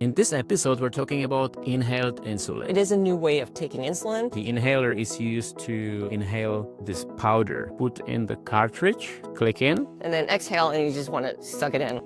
In this episode, we're talking about inhaled insulin. It is a new way of taking insulin. The inhaler is used to inhale this powder. Put in the cartridge, click in. And then exhale, and you just want to suck it in.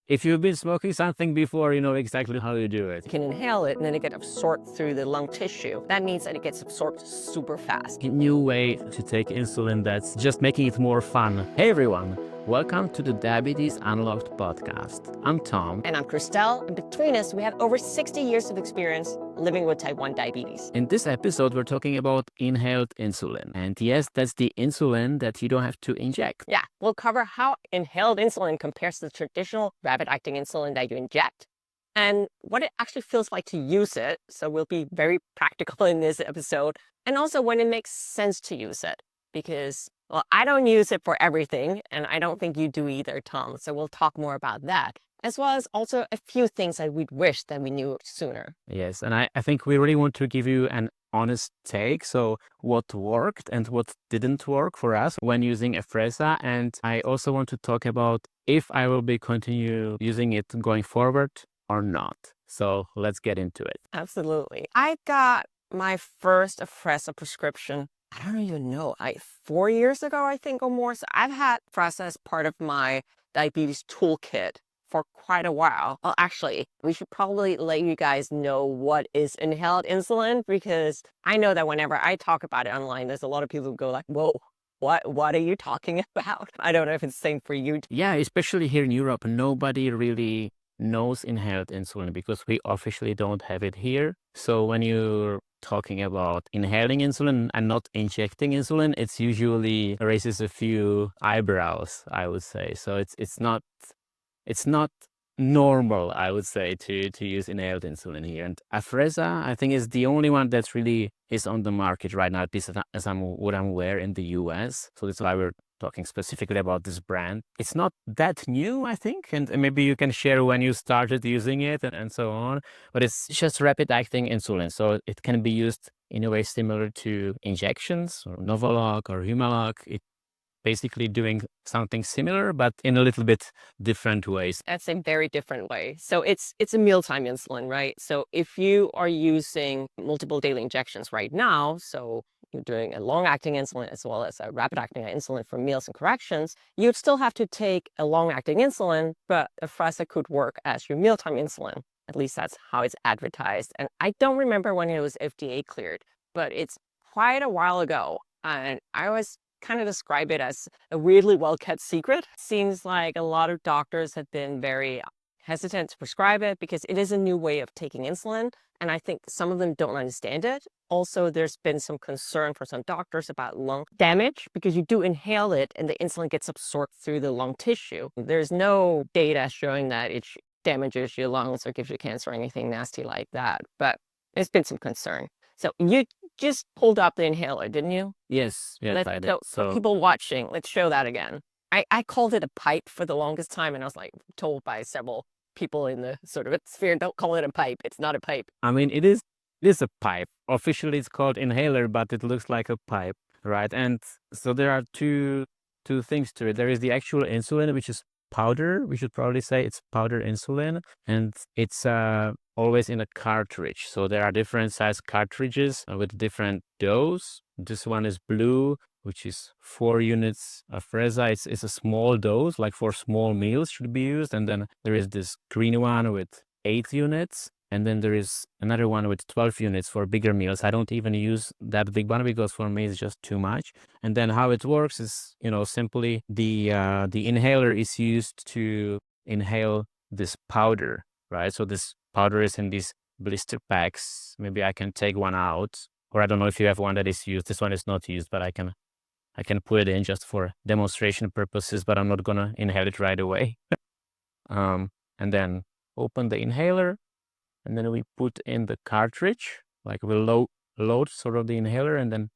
If you've been smoking something before, you know exactly how to do it. You can inhale it, and then it gets absorbed through the lung tissue. That means that it gets absorbed super fast. A new way to take insulin that's just making it more fun. Hey everyone, welcome to the Diabetes Unlocked podcast. I'm Tom. And I'm Christelle, and between us, we have over 60 years of experience living with type 1 diabetes. In this episode, we're talking about inhaled insulin. And yes, that's the insulin that you don't have to inject. Yeah, we'll cover how inhaled insulin compares to the traditional rapid-acting insulin that you inject, and what it actually feels like to use it. So we'll be very practical in this episode, and also when it makes sense to use it. Because, well, I don't use it for everything, and I don't think you do either, Tom. So we'll talk more about that, as well as also a few things that we'd wish that we knew sooner. Yes, and I think we really want to give you an honest take. So what worked and what didn't work for us when using Afrezza. And I also want to talk about if I will be continue using it going forward or not. So let's get into it. Absolutely. I got my first Afrezza prescription, I don't even know, 4 years ago, I think, or more. So I've had Afrezza as part of my diabetes toolkit for quite a while. Well, actually, we should probably let you guys know what is inhaled insulin, because I know that whenever I talk about it online, there's a lot of people who go like, whoa, what are you talking about? I don't know if it's the same for you. Yeah, especially here in Europe, nobody really knows inhaled insulin because we officially don't have it here. So when you're talking about inhaling insulin and not injecting insulin, it's usually raises a few eyebrows, I would say. So it's not normal, I would say, to use inhaled insulin here. And Afrezza, I think, is the only one that really is on the market right now, at least as what I'm aware in the US. So that's why we're talking specifically about this brand. It's not that new, I think, and maybe you can share when you started using it and so on. But it's just rapid-acting insulin, so it can be used in a way similar to injections or Novolog or Humalog. It basically doing something similar, but in a little bit different ways. That's a very different way. So it's a mealtime insulin, right? So if you are using multiple daily injections right now, so you're doing a long-acting insulin as well as a rapid-acting insulin for meals and corrections, you'd still have to take a long-acting insulin, but Afrezza could work as your mealtime insulin. At least that's how it's advertised. And I don't remember when it was FDA cleared, but it's quite a while ago. And I always kind of describe it as a weirdly well-kept secret. Seems like a lot of doctors have been very hesitant to prescribe it because it is a new way of taking insulin. And I think some of them don't understand it. Also, there's been some concern for some doctors about lung damage because you do inhale it and the insulin gets absorbed through the lung tissue. There's no data showing that it damages your lungs or gives you cancer or anything nasty like that. But there's been some concern. So you just pulled up the inhaler, didn't you? Yes, I did. So for people watching, let's show that again. I called it a pipe for the longest time, and I was like told by several people in the sort of sphere, don't call it a pipe. It's not a pipe. I mean, it is a pipe. Officially, it's called inhaler, but it looks like a pipe, right? And so there are two things to it. There is the actual insulin, which is powder. We should probably say it's powder insulin, and it's always in a cartridge. So there are different size cartridges with different dose. This one is blue, which is 4 units of Afrezza. It's a small dose, like for small meals should be used. And then there is this green one with 8 units. And then there is another one with 12 units for bigger meals. I don't even use that big one because for me it's just too much. And then how it works is, simply the inhaler is used to inhale this powder, right? So this powder is in these blister packs. Maybe I can take one out, or I don't know if you have one that is used. This one is not used, but I can put it in just for demonstration purposes, but I'm not gonna inhale it right away. And then open the inhaler. And then we put in the cartridge, like we'll load sort of the inhaler and then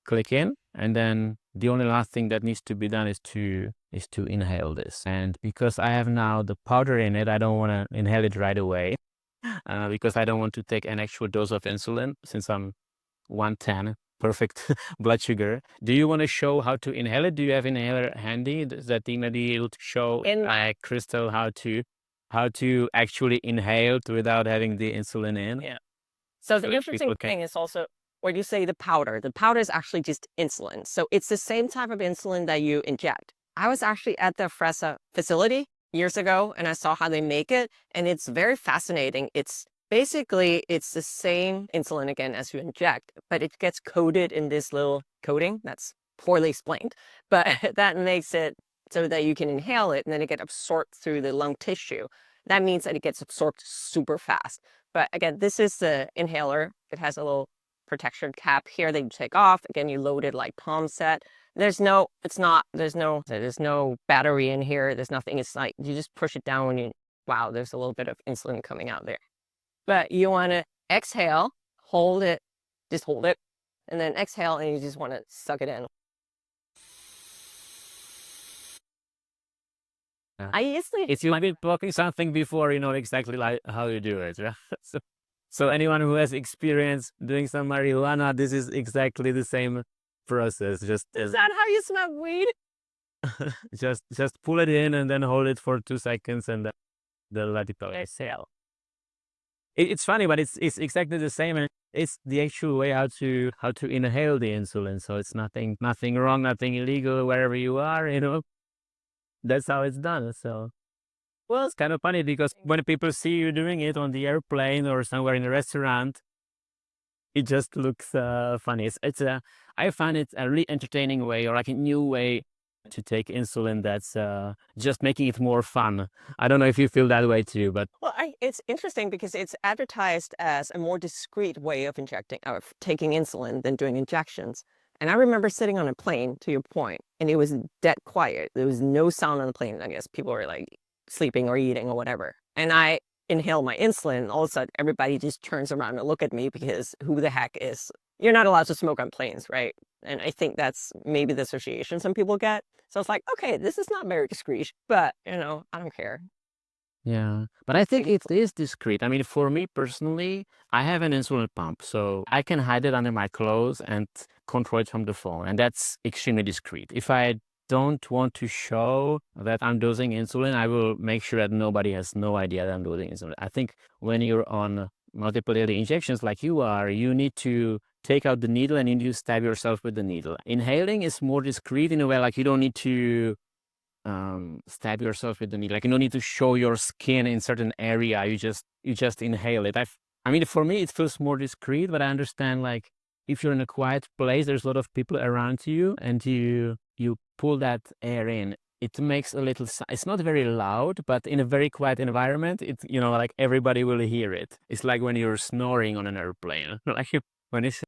click in. And then the only last thing that needs to be done is to inhale this. And because I have now the powder in it, I don't want to inhale it right away because I don't want to take an actual dose of insulin since I'm 110 perfect blood sugar. Do you want to show how to inhale it? Do you have inhaler handy? Is that thing that you able to show Crystal how to actually inhale without having the insulin in? Yeah. So the interesting thing is also when you say the powder is actually just insulin. So it's the same type of insulin that you inject. I was actually at the Afrezza facility years ago and I saw how they make it, and it's very fascinating. It's basically, it's the same insulin again as you inject, but it gets coated in this little coating that's poorly explained, but that makes it so that you can inhale it and then it gets absorbed through the lung tissue. That means that it gets absorbed super fast. But again, this is the inhaler. It has a little protection cap here that you take off. Again, you load it like palm set. There's no battery in here. There's nothing. It's like you just push it down when wow, there's a little bit of insulin coming out there. But you want to exhale, hold it, just hold it, and then exhale, and you just want to suck it in. I usually, If you might be blocking something before, you know exactly like how you do it. Yeah? So anyone who has experience doing some marijuana, this is exactly the same process. Is that how you smoke weed? just pull it in and then hold it for 2 seconds and then let it exhale. It's funny, but it's exactly the same, and it's the actual way how to inhale the insulin. So it's nothing wrong, nothing illegal wherever you are. You know, that's how it's done. So, well, it's kind of funny because when people see you doing it on the airplane or somewhere in a restaurant, it just looks funny. I find it a really entertaining way, or like a new way to take insulin that's just making it more fun. I don't know if you feel that way too, but well, it's interesting because it's advertised as a more discreet way of taking insulin than doing injections. And I remember sitting on a plane, to your point, and it was dead quiet. There was no sound on the plane. I guess people were like sleeping or eating or whatever. And I inhale my insulin, and all of a sudden everybody just turns around and look at me because who the heck is, you're not allowed to smoke on planes, right? And I think that's maybe the association some people get. So it's like, okay, this is not very discreet, but I don't care. yeah, but I think it is discreet. I mean, for me personally, I have an insulin pump, so I can hide it under my clothes and control it from the phone, and that's extremely discreet. If I don't want to show that I'm dosing insulin, I will make sure that nobody has no idea that I'm dosing insulin. I think when you're on multiple daily injections like you are, you need to take out the needle and you need to stab yourself with the needle. Inhaling is more discreet in a way, like you don't need to stab yourself with the needle. Like you don't need to show your skin in certain area. You just inhale it. I mean, for me, it feels more discreet, but I understand like if you're in a quiet place, there's a lot of people around you, and you pull that air in. It makes a little. It's not very loud, but in a very quiet environment, it's like everybody will hear it. It's like when you're snoring on an airplane. Like when it's.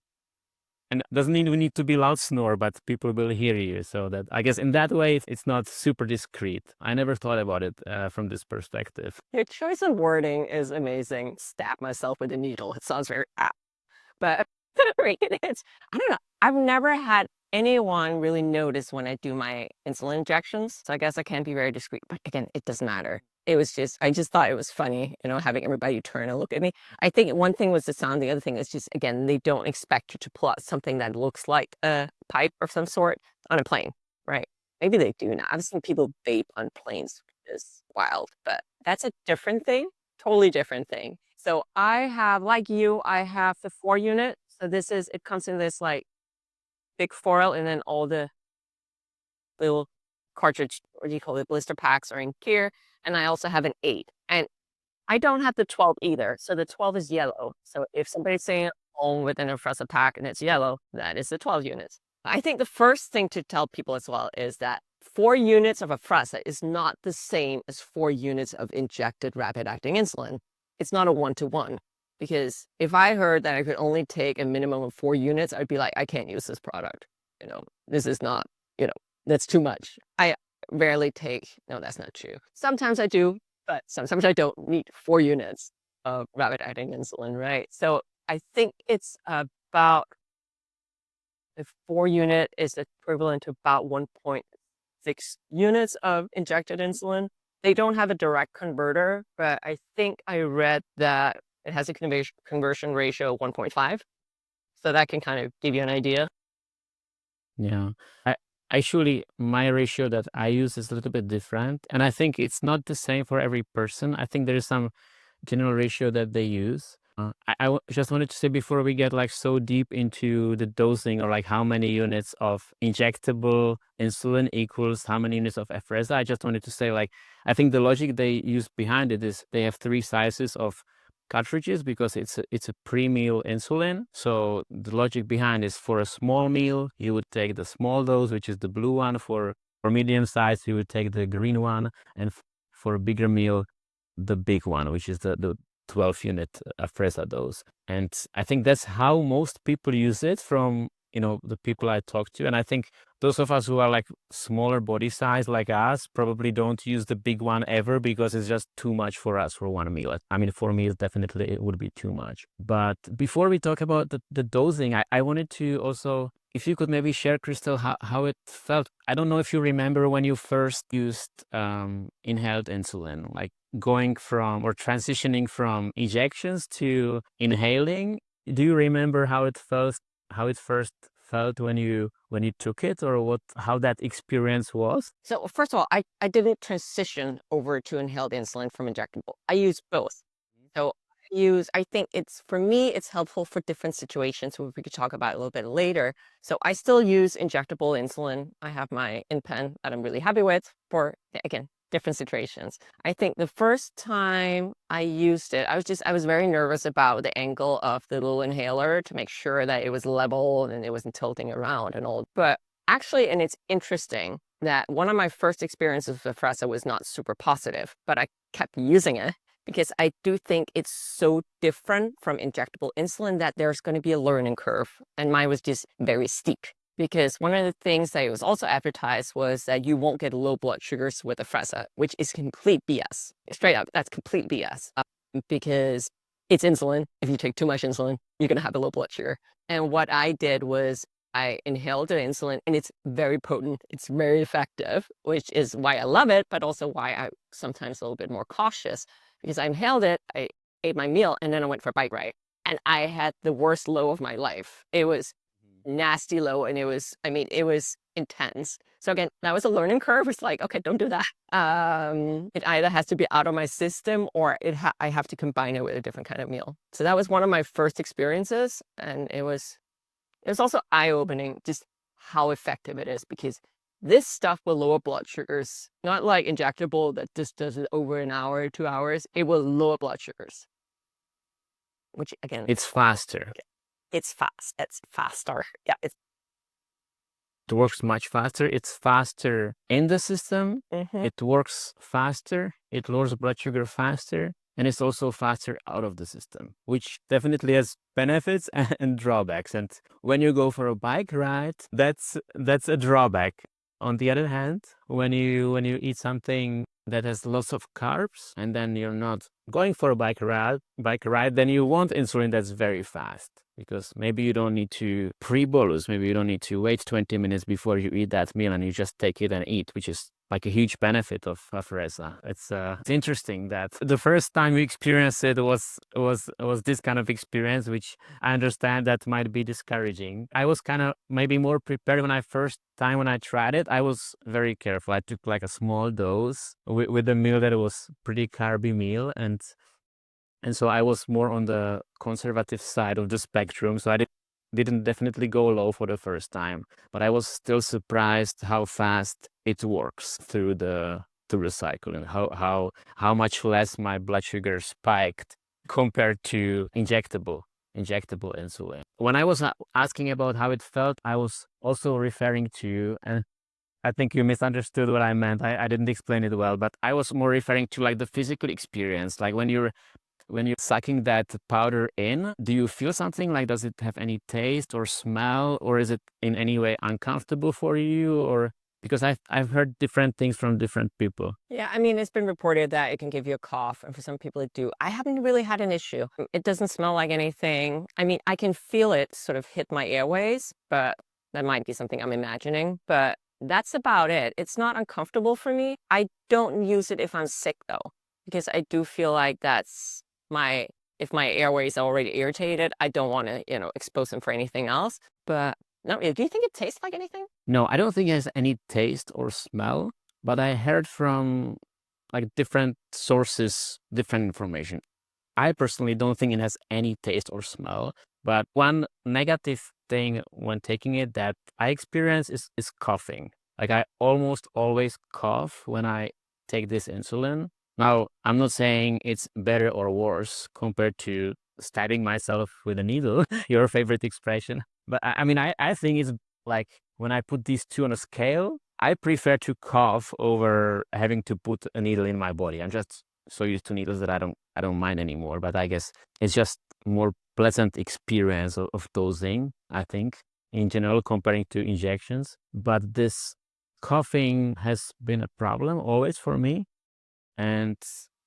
And it doesn't even need to be loud snore, but people will hear you. So that I guess in that way, it's not super discreet. I never thought about it from this perspective. Your choice of wording is amazing. Stab myself with a needle. It sounds very apt. But I don't know. I've never had anyone really notice when I do my insulin injections. So I guess I can't be very discreet. But again, it doesn't matter. I just thought it was funny, having everybody turn and look at me. I think one thing was the sound. The other thing is just, again, they don't expect you to pull out something that looks like a pipe of some sort on a plane, right? Maybe they do now. I've seen people vape on planes, which is wild, but that's a different thing, totally different thing. So I have, like you, I have the 4-unit. So it comes in this like big foil, and then all the little cartridge, what do you call it, blister packs are in here. And I also have an 8. And I don't have the 12 either. So the 12 is yellow. So if somebody's saying home with an Afrezza pack and it's yellow, that is the 12 units. I think the first thing to tell people as well is that 4 units of Afrezza is not the same as 4 units of injected rapid-acting insulin. It's not a 1-to-1. Because if I heard that I could only take a minimum of 4 units, I'd be like, I can't use this product. This is not, that's too much. I rarely take, no, that's not true. Sometimes I do, but sometimes I don't need 4 units of rapid-acting insulin, right? So I think it's about, the 4-unit is equivalent to about 1.6 units of injected insulin. They don't have a direct converter, but I think I read that it has a conversion ratio of 1.5. So that can kind of give you an idea. Yeah. I actually my ratio that I use is a little bit different, and I think it's not the same for every person. I think there is some general ratio that they use. Just wanted to say before we get like so deep into the dosing or like how many units of injectable insulin equals how many units of Afrezza, I just wanted to say like I think the logic they use behind it is they have three sizes of cartridges because it's a pre-meal insulin. So the logic behind is for a small meal, you would take the small dose, which is the blue one. For medium size, you would take the green one, and for a bigger meal, the big one, which is the 12 unit Afrezza dose. And I think that's how most people use it from, the people I talk to. And I think those of us who are like smaller body size like us probably don't use the big one ever because it's just too much for us for one meal. I mean, for me, definitely it would be too much. But before we talk about the dosing, I wanted to also, if you could maybe share, Crystal, how it felt. I don't know if you remember when you first used inhaled insulin, like going from or transitioning from injections to inhaling. Do you remember how it first felt when you took it, or how that experience was? So first of all, I didn't transition over to inhaled insulin from injectable. I use both. So I think for me, it's helpful for different situations, which we could talk about a little bit later. So I still use injectable insulin. I have my InPen that I'm really happy with for, again, different situations. I think the first time I used it, I was very nervous about the angle of the little inhaler to make sure that it was level and it wasn't tilting around and all. But actually, and it's interesting that one of my first experiences with Afrezza was not super positive, but I kept using it because I do think it's so different from injectable insulin that there's going to be a learning curve. And mine was just very steep. Because one of the things that was also advertised was that you won't get low blood sugars with Afrezza, which is complete BS. Straight up, that's complete BS. Because it's insulin. If you take too much insulin, you're going to have a low blood sugar. And what I did was I inhaled the insulin, and it's very potent. It's very effective, which is why I love it, but also why I'm sometimes a little bit more cautious. Because I inhaled it, I ate my meal, and then I went for a bike ride. And I had the worst low of my life. It was nasty low, and it was intense. So again, that was a learning curve. It's like, okay, don't do that. It either has to be out of my system or I have to combine it with a different kind of meal. So that was one of my first experiences, and it was also eye-opening just how effective it is, because this stuff will lower blood sugars, not like injectable that just does it over an hour, 2 hours. It will lower blood sugars, which again, It's faster. it's fast. It's faster. Yeah, It works much faster. It's faster in the system. It works faster. It lowers blood sugar faster. And it's also faster out of the system, which definitely has benefits and drawbacks. And when you go for a bike ride, that's a drawback. On the other hand, when you eat something that has lots of carbs and then you're not going for a bike ride, then you want insulin that's very fast, because maybe you don't need to pre-bolus, maybe you don't need to wait 20 minutes before you eat that meal and you just take it and eat, which is like a huge benefit of Afrezza. It's interesting that the first time we experienced it was this kind of experience, which I understand that might be discouraging. I was kind of maybe more prepared when I tried it. I was very careful. I took like a small dose with a meal that was pretty carby meal, and so I was more on the conservative side of the spectrum. So I didn't definitely go low for the first time, but I was still surprised how fast it works through the cycle, and how much less my blood sugar spiked compared to injectable insulin. When I was asking about how it felt, I was also referring to, and I think you misunderstood what I meant. I didn't explain it well, but I was more referring to like the physical experience, like when you're sucking that powder in, do you feel something? Like, does it have any taste or smell, or is it in any way uncomfortable for you? Or because I've heard different things from different people. Yeah, I mean, it's been reported that it can give you a cough, and for some people it do. I haven't really had an issue. It doesn't smell like anything. I mean, I can feel it sort of hit my airways, but that might be something I'm imagining. But that's about it. It's not uncomfortable for me. I don't use it if I'm sick, though, because I do feel like that's my if my airways are already irritated, I don't want to, expose them for anything else. But no, do you think it tastes like anything? No, I don't think it has any taste or smell, but I heard from like different sources, different information. I personally don't think it has any taste or smell, but one negative thing when taking it that I experience is coughing. Like I almost always cough when I take this insulin. Now, I'm not saying it's better or worse compared to stabbing myself with a needle, your favorite expression. But I mean, I think it's like when I put these two on a scale, I prefer to cough over having to put a needle in my body. I'm just so used to needles that I don't mind anymore. But I guess it's just more pleasant experience of dosing, I think, in general, comparing to injections. But this coughing has been a problem always for me. And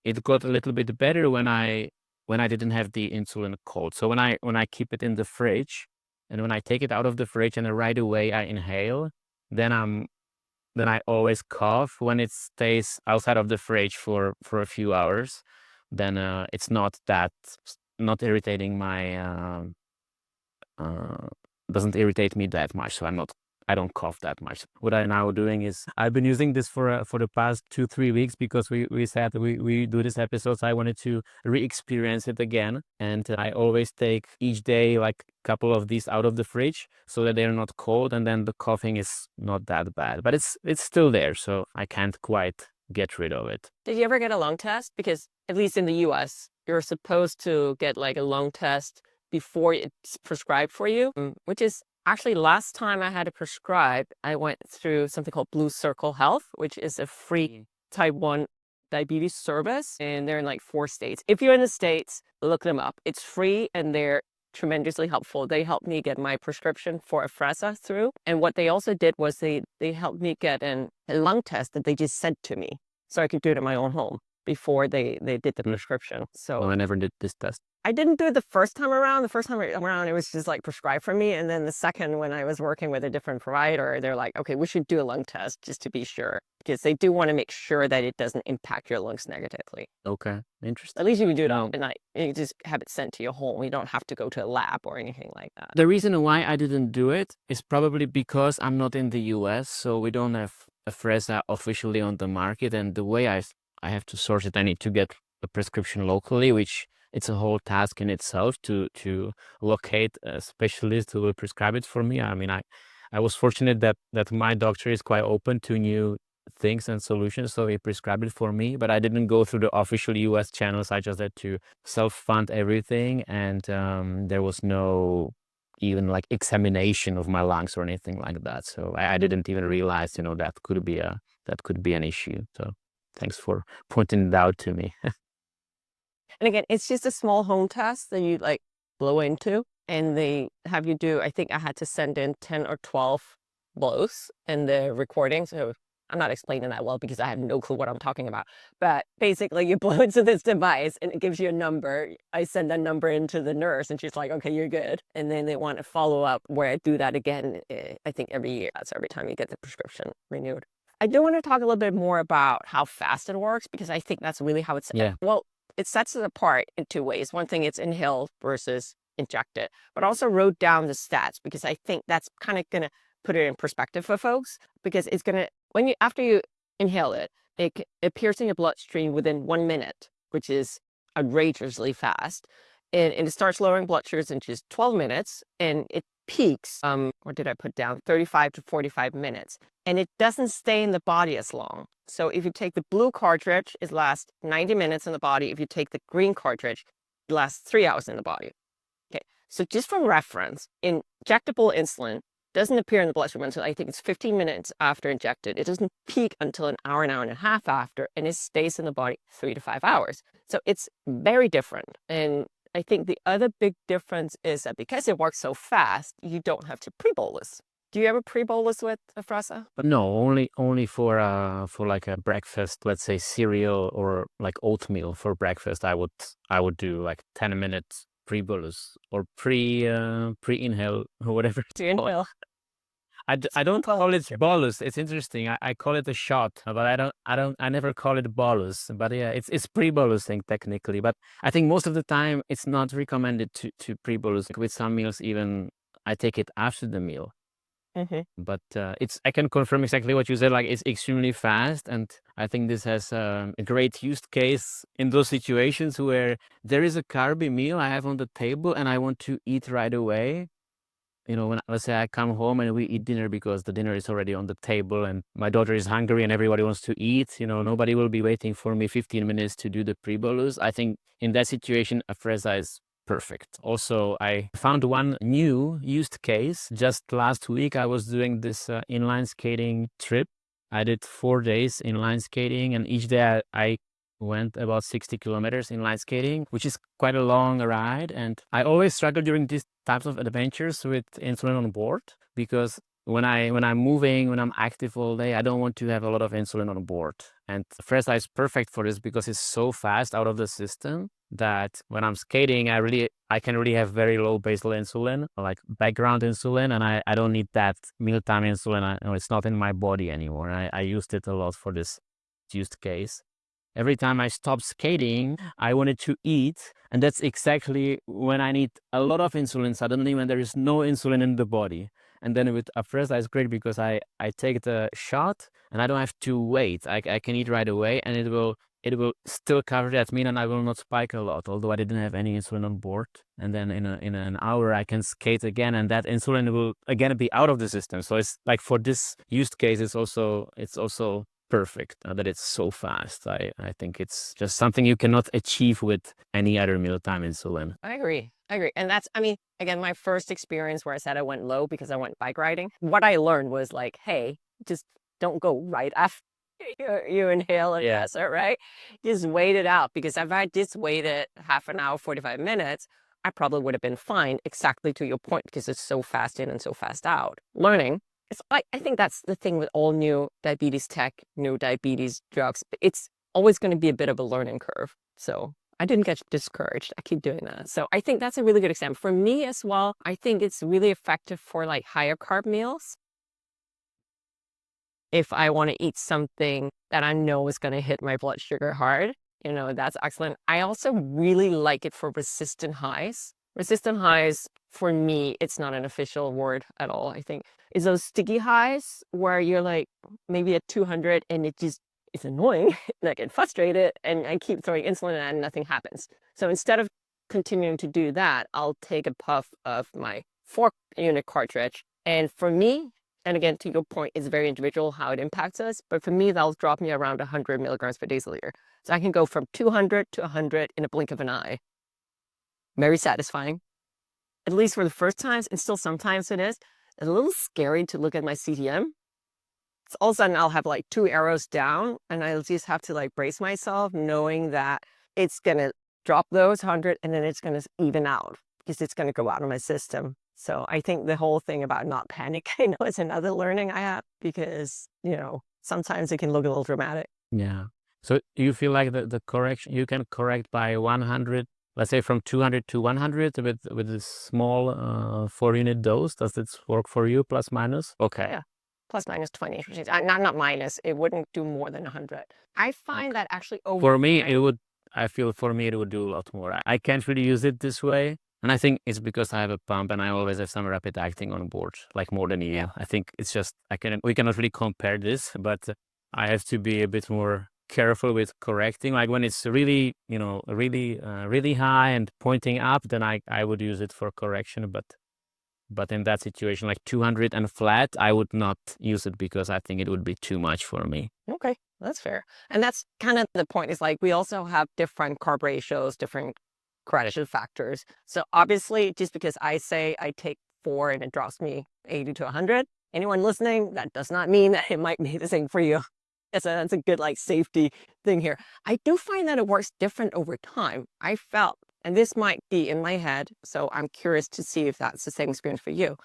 it got a little bit better when I didn't have the insulin cold. So when I keep it in the fridge and when I take it out of the fridge and right away I inhale, then I always cough. When it stays outside of the fridge for a few hours, then it's not irritating my doesn't irritate me that much. So I don't cough that much. What I'm now doing is I've been using this for the past 2-3 weeks because we said we do this episode. So I wanted to re-experience it again, and I always take each day like a couple of these out of the fridge so that they're not cold, and then the coughing is not that bad, but it's still there, so I can't quite get rid of it. Did you ever get a lung test? Because at least in the US, you're supposed to get like a lung test before it's prescribed for you, which is actually last time I had it prescribed, I went through something called Blue Circle Health, which is a free type 1 diabetes service, and they're in like 4 states. If you're in the States, look them up. It's free and they're tremendously helpful. They helped me get my prescription for Afrezza through. And what they also did was they helped me get a lung test that they just sent to me so I could do it at my own home before they did the prescription. So Well, I never did this test. I didn't do it the first time around. The first time around, it was just like prescribed for me. And then the second, when I was working with a different provider, they're like, okay, we should do a lung test just to be sure, because they do want to make sure that it doesn't impact your lungs negatively. Okay, interesting. At least you can do it No. overnight. You just have it sent to your home. You don't have to go to a lab or anything like that. The reason why I didn't do it is probably because I'm not in the US, so we don't have Afrezza officially on the market, and the way I have to source it, I need to get a prescription locally, which it's a whole task in itself to locate a specialist who will prescribe it for me. I mean, I was fortunate that my doctor is quite open to new things and solutions, so he prescribed it for me, but I didn't go through the official US channels. I just had to self-fund everything, and there was no even like examination of my lungs or anything like that. So I didn't even realize, that could be an issue. So thanks for pointing it out to me. And again, it's just a small home test that you like blow into, and they have you do, I think I had to send in 10 or 12 blows in the recording. So I'm not explaining that well because I have no clue what I'm talking about. But basically, you blow into this device and it gives you a number. I send that number into the nurse and she's like, okay, you're good. And then they want to follow up where I do that again, I think every year. That's every time you get the prescription renewed. I do want to talk a little bit more about how fast it works, because I think that's really how it's, well, it sets it apart in 2 ways. One thing, it's inhaled versus injected, but also wrote down the stats, because I think that's kind of going to put it in perspective for folks, because it's going to, after you inhale it, it appears in your bloodstream within 1 minute, which is outrageously fast. And it starts lowering blood sugars in just 12 minutes, and it peaks, what did I put down? 35 to 45 minutes. And it doesn't stay in the body as long. So if you take the blue cartridge, it lasts 90 minutes in the body. If you take the green cartridge, it lasts 3 hours in the body. Okay, so just for reference, injectable insulin doesn't appear in the bloodstream until I think it's 15 minutes after injected. It doesn't peak until an hour and a half after, and it stays in the body 3 to 5 hours. So it's very different. And I think the other big difference is that because it works so fast, you don't have to pre-bolus. Do you ever pre-bolus with Afrezza? But no, only for like a breakfast, let's say cereal or like oatmeal for breakfast. I would do like 10 minutes pre-bolus or pre-inhale or whatever. Do you inhale? I don't call it bolus. It's interesting. I call it a shot, but I never call it bolus. But yeah, it's pre-bolusing technically. But I think most of the time it's not recommended to pre-bolus. Like with some meals, even I take it after the meal. But I can confirm exactly what you said. Like it's extremely fast, and I think this has a great use case in those situations where there is a carby meal I have on the table and I want to eat right away. When let's say I come home and we eat dinner because the dinner is already on the table and my daughter is hungry and everybody wants to eat, nobody will be waiting for me 15 minutes to do the pre-bolus. I think in that situation, Afrezza is perfect. Also, I found one new used case. Just last week, I was doing this inline skating trip. I did 4 days inline skating, and each day I went about 60 kilometers inline skating, which is quite a long ride. And I always struggle during these types of adventures with insulin on board because when I'm moving, when I'm active all day, I don't want to have a lot of insulin on board. And Fresa is perfect for this because it's so fast out of the system that when I'm skating, I can really have very low basal insulin, like background insulin, and I don't need that mealtime insulin. It's not in my body anymore. I used it a lot for this use case. Every time I stop skating, I wanted to eat. And that's exactly when I need a lot of insulin suddenly, when there is no insulin in the body. And then with Afrezza, it's great because I take the shot and I don't have to wait. I can eat right away and it will still cover that meal and I will not spike a lot, although I didn't have any insulin on board. And then in an hour, I can skate again and that insulin will again be out of the system. So it's like for this use case, it's also perfect that it's so fast. I think it's just something you cannot achieve with any other mealtime insulin. I agree. And that's, again, my first experience where I said I went low because I went bike riding. What I learned was like, hey, just don't go right after you inhale and pass it, right? Just wait it out, because if I just waited half an hour, 45 minutes, I probably would have been fine, exactly to your point, because it's so fast in and so fast out. Learning. I think that's the thing with all new diabetes tech, new diabetes drugs. It's always going to be a bit of a learning curve. So I didn't get discouraged. I keep doing that. So I think that's a really good example. For me as well, I think it's really effective for like higher carb meals. If I want to eat something that I know is going to hit my blood sugar hard, that's excellent. I also really like it for resistant highs. Resistant highs, for me, it's not an official word at all, I think. Is those sticky highs where you're like maybe at 200 and it's annoying and I get frustrated and I keep throwing insulin and nothing happens. So instead of continuing to do that, I'll take a puff of my 4-unit cartridge. And for me, and again, to your point, it's very individual how it impacts us. But for me, that'll drop me around 100 milligrams per deciliter. So I can go from 200 to 100 in a blink of an eye. Very satisfying, at least for the first times, and still sometimes it is. It's a little scary to look at my CTM. So all of a sudden I'll have like 2 arrows down and I'll just have to like brace myself knowing that it's going to drop those 100 and then it's going to even out because it's going to go out of my system. So I think the whole thing about not panicking is another learning I have because, sometimes it can look a little dramatic. Yeah. So you feel like the correction, you can correct by 100, let's say from 200 to 100 with a small 4-unit dose. Does this work for you, plus minus? Okay. Yeah. Plus minus 20. Not minus. It wouldn't do more than 100. I find that actually over. For me, it would do a lot more. I can't really use it this way. And I think it's because I have a pump and I always have some rapid acting on board, like more than you. Yeah. I think it's just, we cannot really compare this, but I have to be a bit more careful with correcting. Like when it's really, really high and pointing up, then I would use it for correction. But in that situation, like 200 and flat, I would not use it because I think it would be too much for me. Okay, that's fair. And that's kind of the point, is like we also have different carb ratios, different correlation factors. So obviously, just because I say I take 4 and it drops me 80 to 100, anyone listening, that does not mean that it might be the same for you. That's a good like safety thing here. I do find that it works different over time. I felt, and this might be in my head, so I'm curious to see if that's the same experience for you.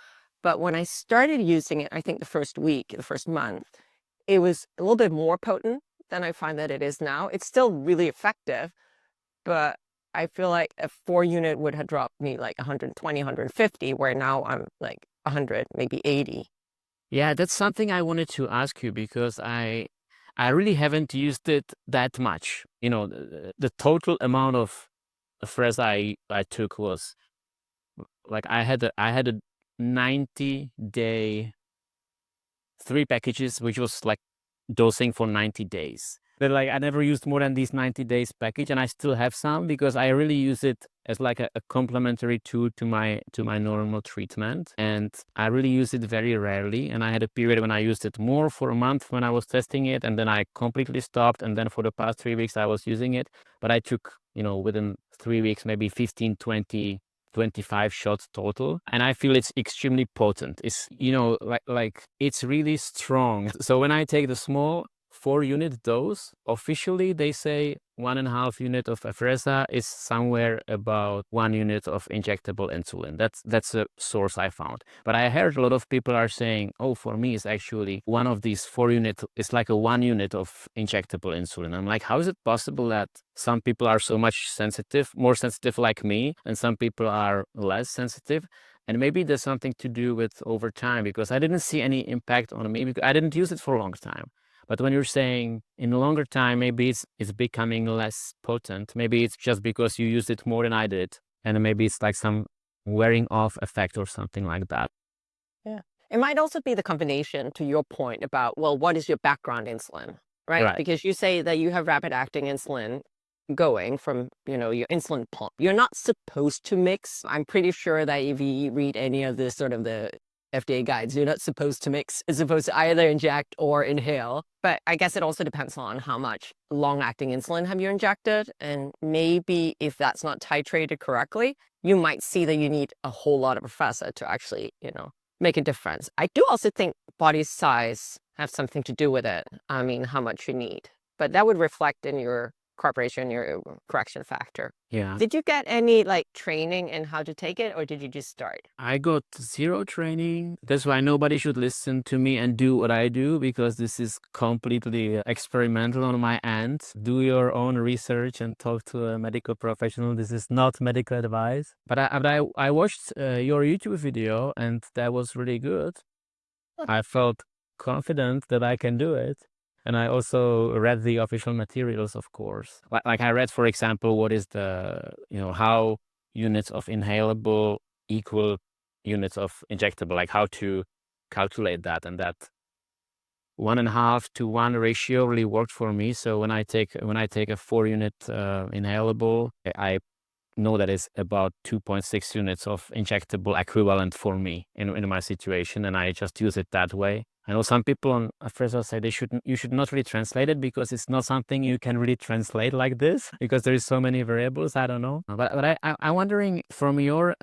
But when I started using it, I think the first week, the first month, it was a little bit more potent than I find that it is now. It's still really effective, but I feel like a 4-unit would have dropped me like 120, 150, where now I'm like 100, maybe 80. Yeah, that's something I wanted to ask you because I really haven't used it that much. You know, the total amount of Afrezza I took was like I had a 90-day 3 packages, which was like dosing for 90 days. But like I never used more than these 90 days package, and I still have some because I really use it as like a complementary tool to my normal treatment. And I really use it very rarely. And I had a period when I used it more for a month when I was testing it, and then I completely stopped. And then for the past 3 weeks I was using it. But I took, within 3 weeks, maybe 15, 20, 25 shots total, and I feel it's extremely potent. It's like it's really strong. So when I take the small 4-unit dose, officially they say 1.5 unit of Afrezza is somewhere about 1 unit of injectable insulin. That's a source I found. But I heard a lot of people are saying, oh, for me it's actually one of these 4 units is like a 1 unit of injectable insulin. I'm like, how is it possible that some people are so much more sensitive like me, and some people are less sensitive? And maybe there's something to do with over time, because I didn't see any impact on me because I didn't use it for a long time. But when you're saying in a longer time, maybe it's becoming less potent. Maybe it's just because you used it more than I did. And maybe it's like some wearing off effect or something like that. Yeah. It might also be the combination to your point about, well, what is your background insulin, right? Right. Because you say that you have rapid acting insulin going from, your insulin pump. You're not supposed to mix. I'm pretty sure that if you read any of the sort of the FDA guides, you're not supposed to mix. It's supposed to either inject or inhale. But I guess it also depends on how much long-acting insulin have you injected. And maybe if that's not titrated correctly, you might see that you need a whole lot of Afrezza to actually, make a difference. I do also think body size has something to do with it. I mean, how much you need. But that would reflect in your carb ratio and your correction factor. Yeah. Did you get any like training in how to take it, or did you just start? I got zero training. That's why nobody should listen to me and do what I do, because this is completely experimental on my end. Do your own research and talk to a medical professional. This is not medical advice. But I watched your YouTube video, and that was really good. I felt confident that I can do it. And I also read the official materials, of course. Like I read, for example, what is how units of inhalable equal units of injectable, like how to calculate that. And that 1.5 to 1 ratio really worked for me. So when I take a 4-unit inhalable, I know that is about 2.6 units of injectable equivalent for me in my situation, and I just use it that way. I know some people on Afrezza say you should not really translate it, because it's not something you can really translate like this, because there is so many variables. I don't know, but I'm wondering from your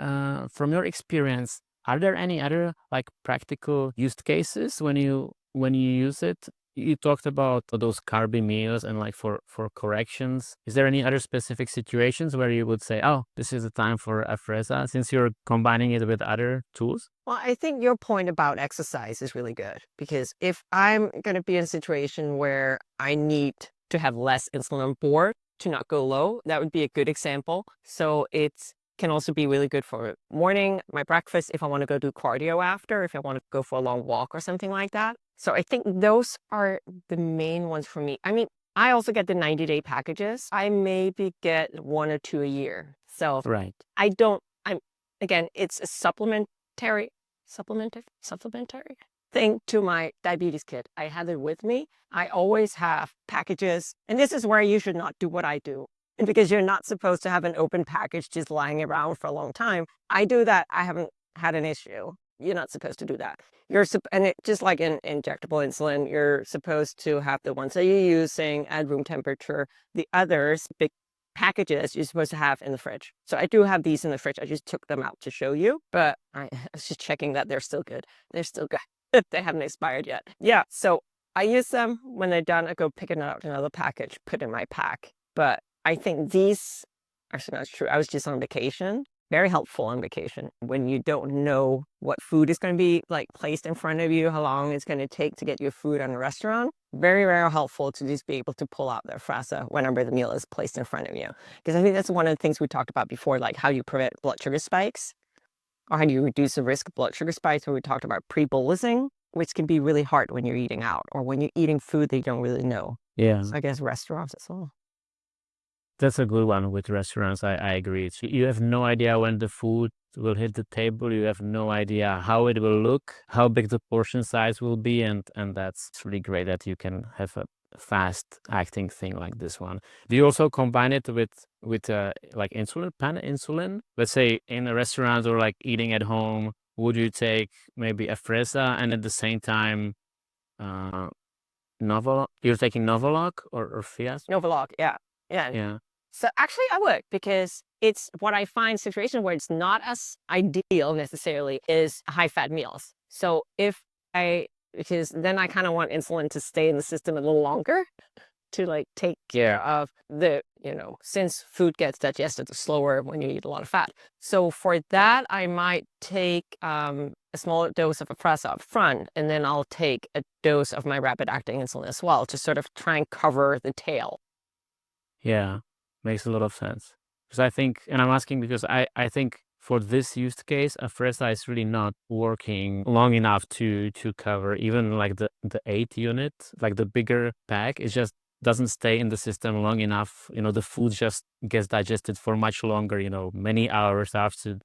experience, are there any other like practical use cases when you use it? You talked about those carby meals and like for corrections. Is there any other specific situations where you would say, oh, this is the time for Afrezza, since you're combining it with other tools? Well, I think your point about exercise is really good, because if I'm going to be in a situation where I need to have less insulin on board to not go low, that would be a good example. So it can also be really good for morning, my breakfast, if I want to go do cardio after, if I want to go for a long walk or something like that. So I think those are the main ones for me. I mean, I also get the 90-day packages. I maybe get 1 or 2 a year. So Right. again, it's a supplementary thing to my diabetes kit. I have it with me. I always have packages. And this is where you should not do what I do, because you're not supposed to have an open package just lying around for a long time. I do that. I haven't had an issue. You're not supposed to do that. Just like in injectable insulin, you're supposed to have the ones that you're using at room temperature. The others, big packages, you're supposed to have in the fridge. So I do have these in the fridge. I just took them out to show you, but I was just checking that they're still good. They're still good. They haven't expired yet. Yeah, so I use them. When they're done, I go pick another package, put in my pack. But I think these, actually that's true. I was just on vacation. Very helpful on vacation when you don't know what food is going to be like placed in front of you, how long it's going to take to get your food in a restaurant. Very, very helpful to just be able to pull out the Afrezza whenever the meal is placed in front of you. Because I think that's one of the things we talked about before, like how you prevent blood sugar spikes, or how do you reduce the risk of blood sugar spikes, when we talked about pre-bolusing. which can be really hard when you're eating out or when you're eating food that you don't really know. Yeah. So I guess restaurants as well. That's a good one with restaurants. I agree. You have no idea when the food will hit the table. You have no idea how it will look, how big the portion size will be, and that's really great that you can have a fast acting thing like this one. Do you also combine it with like insulin, pen insulin? Let's say in a restaurant or like eating at home, would you take maybe Afrezza and at the same time Novolog? You're taking Novolog or Fias? Novolog, yeah. Yeah. So actually I would, because it's what I find situation where it's not as ideal necessarily is high fat meals. So because then I kind of want insulin to stay in the system a little longer to like take care of the, since food gets digested slower when you eat a lot of fat. So for that, I might take a small dose of Afrezza up front, and then I'll take a dose of my rapid acting insulin as well to sort of try and cover the tail. Yeah, makes a lot of sense. Because I think, and I'm asking because I think for this use case, Afrezza is really not working long enough to cover even like the 8 unit, like the bigger pack. It just doesn't stay in the system long enough. The food just gets digested for much longer, many hours after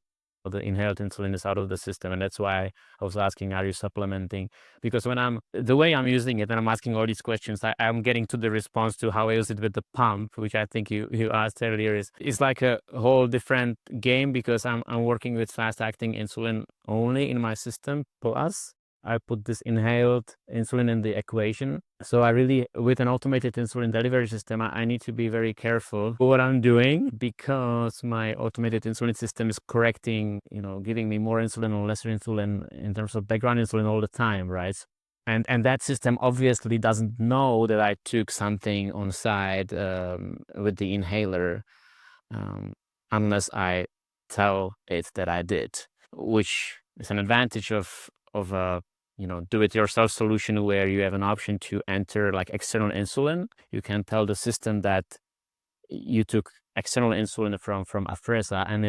the inhaled insulin is out of the system. And that's why I was asking, are you supplementing? Because the way I'm using it and I'm asking all these questions, I'm getting to the response to how I use it with the pump, which I think you asked earlier, is like a whole different game, because I'm working with fast acting insulin only in my system. Plus, I put this inhaled insulin in the equation. So I really, with an automated insulin delivery system, I need to be very careful what I'm doing, because my automated insulin system is correcting, giving me more insulin or lesser insulin in terms of background insulin all the time, right? And that system obviously doesn't know that I took something on side with the inhaler, unless I tell it that I did, which is an advantage of a do-it-yourself solution where you have an option to enter like external insulin. You can tell the system that you took external insulin from Afrezza, and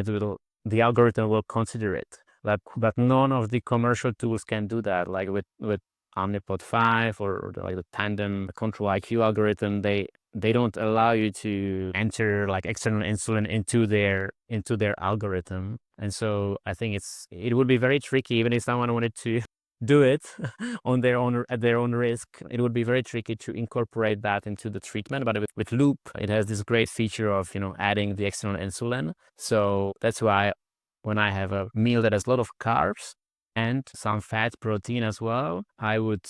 the algorithm will consider it. But none of the commercial tools can do that. Like with Omnipod 5 or like the Tandem Control IQ algorithm, they don't allow you to enter like external insulin into their algorithm. And so I think it would be very tricky, even if someone wanted to do it at their own risk. It would be very tricky to incorporate that into the treatment. But with Loop, it has this great feature of adding the external insulin. So that's why when I have a meal that has a lot of carbs and some fat, protein as well, I would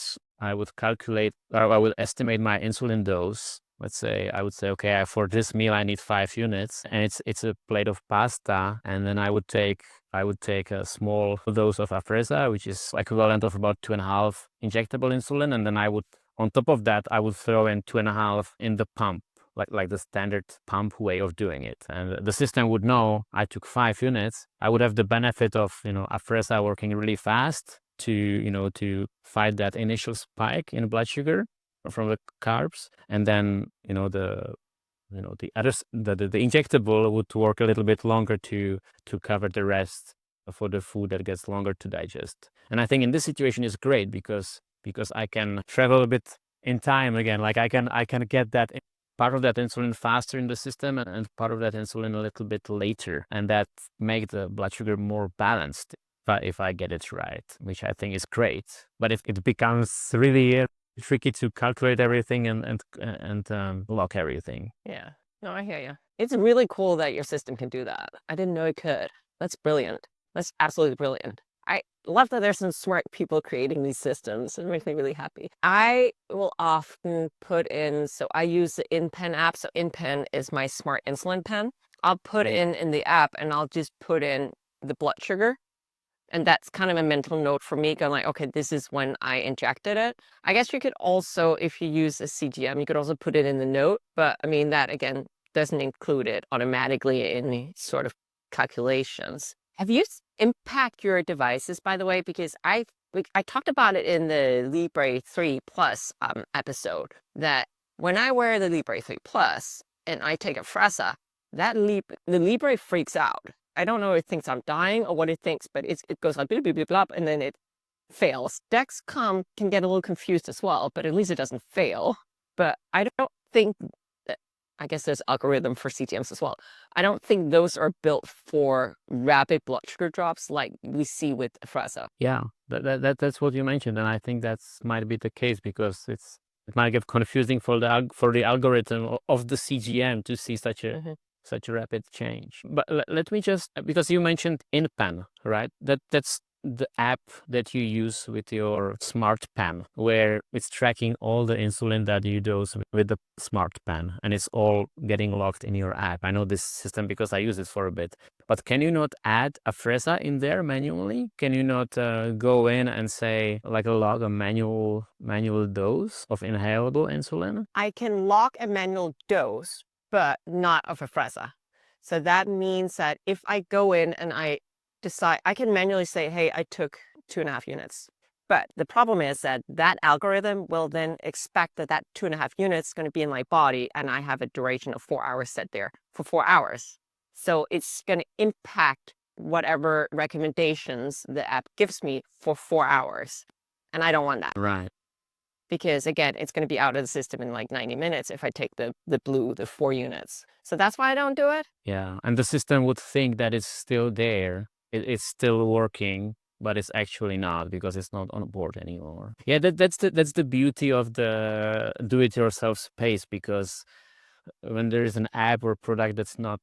calculate, or I would estimate my insulin dose. Let's say I would say, okay, for this meal I need 5 units, and it's a plate of pasta, and then I would take a small dose of Afrezza, which is equivalent of about 2.5 injectable insulin, and then on top of that, I would throw in 2.5 in the pump, like the standard pump way of doing it. And the system would know I took 5 units. I would have the benefit of, Afrezza working really fast to fight that initial spike in blood sugar from the carbs, and then the injectable would work a little bit longer to cover the rest for the food that gets longer to digest. And I think in this situation is great because I can travel a bit in time again. Like I can get that part of that insulin faster in the system and part of that insulin a little bit later, and that make the blood sugar more balanced if I get it right, which I think is great. But if it becomes really tricky to calculate everything and lock everything. Yeah. No, I hear you. It's really cool that your system can do that. I didn't know it could. That's brilliant. That's absolutely brilliant. I love that there's some smart people creating these systems. It makes me really happy. I will often put in, so I use the InPen app. So InPen is my smart insulin pen. I'll put in the app, and I'll just put in the blood sugar. And that's kind of a mental note for me, going like, okay, this is when I injected it. I guess you could also, if you use a CGM, you could also put it in the note. But I mean, that again, doesn't include it automatically in the sort of calculations. Have you impact your devices, by the way? Because I talked about it in the Libre 3 Plus episode, that when I wear the Libre 3 Plus and I take Afrezza, the Libre freaks out. I don't know if it thinks I'm dying or what it thinks, but it goes like blah, blah, blah, blah, and then it fails. Dexcom can get a little confused as well, but at least it doesn't fail. But I don't think that, I guess there's algorithm for CTMs as well. I don't think those are built for rapid blood sugar drops like we see with Afrezza. Yeah, that's what you mentioned, and I think that's might be the case because it might get confusing for the algorithm of the CGM to see such a rapid change. But let me just, because you mentioned InPen, right? That's the app that you use with your smart pen, where it's tracking all the insulin that you dose with the smart pen, and it's all getting logged in your app. I know this system because I use it for a bit. But can you not add Afrezza in there manually? Can you not go in and say, like, log a manual dose of inhalable insulin? I can log a manual dose, but not of Afrezza. So that means that if I go in and I decide, I can manually say, hey, I took 2.5 units. But the problem is that that algorithm will then expect that that 2.5 units is going to be in my body, and I have a duration of 4 hours set there for 4 hours. So it's going to impact whatever recommendations the app gives me for 4 hours. And I don't want that. Right. Because again, it's going to be out of the system in like 90 minutes if I take the 4 units. So that's why I don't do it. Yeah, and the system would think that it's still there. It's still working, but it's actually not because it's not on board anymore. Yeah, that's the beauty of the do-it-yourself space, because when there is an app or product that's not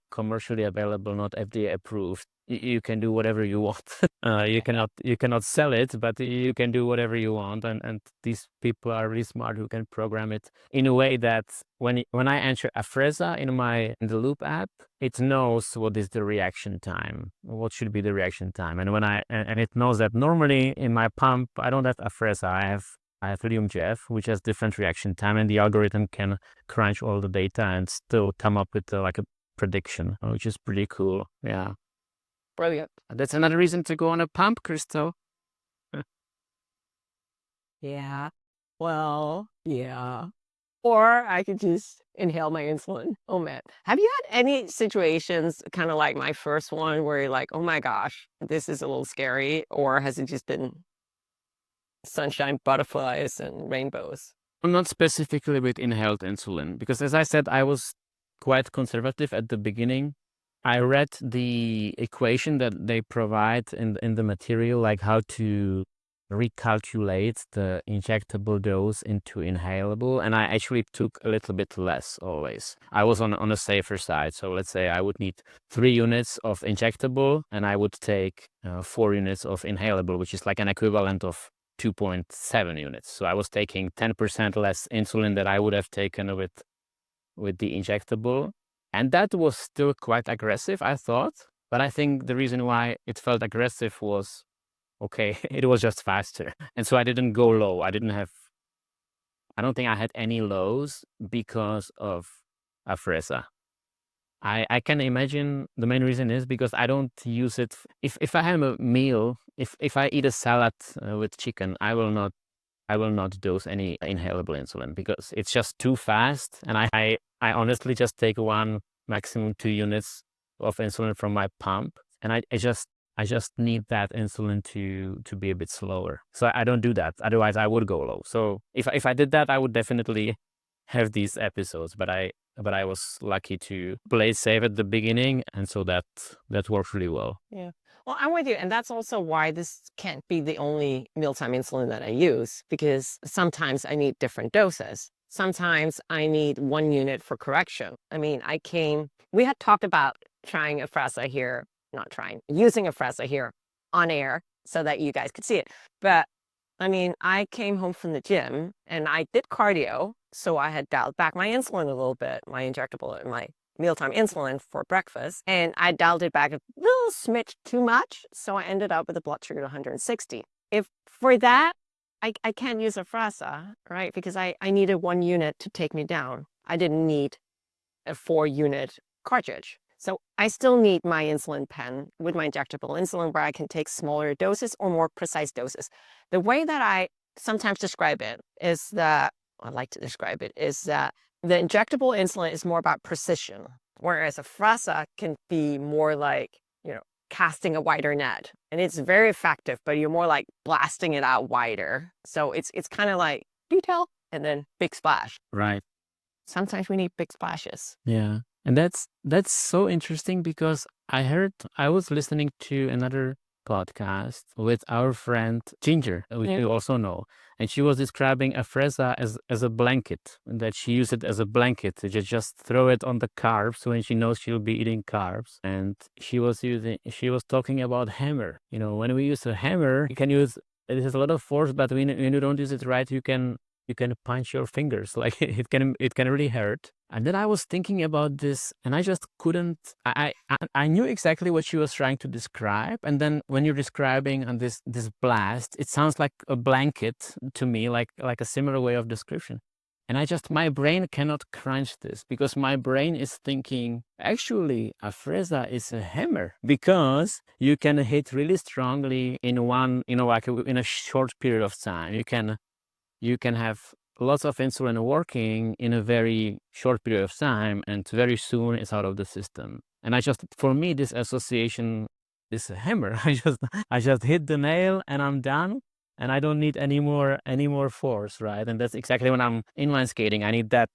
commercially available, not FDA approved, you can do whatever you want. You cannot sell it, but you can do whatever you want. And these people are really smart who can program it in a way that when I enter Afrezza in the Loop app, it knows what is the reaction time, what should be the reaction time. And and it knows that normally in my pump, I don't have Afrezza. I have LiumJeff, which has different reaction time, and the algorithm can crunch all the data and still come up with like a prediction, which is pretty cool. Yeah. Brilliant. That's another reason to go on a pump, Crystal. Yeah. Well, yeah. Or I could just inhale my insulin. Oh man. Have you had any situations kind of like my first one where you're like, oh my gosh, this is a little scary? Or has it just been sunshine, butterflies, and rainbows? Not specifically with inhaled insulin, because as I said, I was quite conservative at the beginning. I read the equation that they provide in the material, like how to recalculate the injectable dose into inhalable, and I actually took a little bit less always. I was on a safer side. So let's say I would need 3 units of injectable, and I would take 4 units of inhalable, which is like an equivalent of 2.7 units. So I was taking 10% less insulin that I would have taken with the injectable. And that was still quite aggressive, I thought. But I think the reason why it felt aggressive was, okay, it was just faster. And so I didn't go low. I don't think I had any lows because of Afrezza. I can imagine the main reason is because I don't use it. If I have a meal, if I eat a salad with chicken, I will not dose any inhalable insulin because it's just too fast. And I honestly just take 1, maximum 2 units of insulin from my pump. And I just need that insulin to be a bit slower. So I don't do that. Otherwise I would go low. So if I did that, I would definitely have these episodes, but I was lucky to play safe at the beginning, and so that worked really well. Yeah. Well, I'm with you. And that's also why this can't be the only mealtime insulin that I use, because sometimes I need different doses. Sometimes I need 1 unit for correction. I mean, we had talked about trying Afrezza here, using Afrezza here on air so that you guys could see it. But I mean, I came home from the gym and I did cardio. So I had dialed back my insulin a little bit, my injectable and my mealtime insulin for breakfast. And I dialed it back a little smidge too much. So I ended up with a blood sugar of 160. If for that, I can't use Afrezza, right? Because I needed 1 unit to take me down. I didn't need a 4-unit cartridge. So I still need my insulin pen with my injectable insulin where I can take smaller doses or more precise doses. The way that I sometimes describe it is that, I like to describe it, is that the injectable insulin is more about precision, whereas Afrezza can be more like, casting a wider net, and it's very effective, but you're more like blasting it out wider. So it's kind of like detail and then big splash. Right. Sometimes we need big splashes. Yeah. And that's so interesting because I was listening to another podcast with our friend Ginger, which you also know, and she was describing Afrezza as a blanket, and that she used it as a blanket to just throw it on the carbs when she knows she'll be eating carbs. And she was talking about hammer. When we use a hammer, it has a lot of force, but when you don't use it right, you can punch your fingers. Like it can really hurt. And then I was thinking about this, and I just couldn't. I knew exactly what she was trying to describe, and then when you're describing on this blast, it sounds like a blanket to me, like a similar way of description. And my brain cannot crunch this because my brain is thinking, actually, Afrezza is a hammer because you can hit really strongly in in a short period of time. You can have lots of insulin working in a very short period of time, and very soon it's out of the system. And for me, this association is a hammer. I just hit the nail and I'm done, and I don't need any more force, right? And that's exactly when I'm inline skating. I need that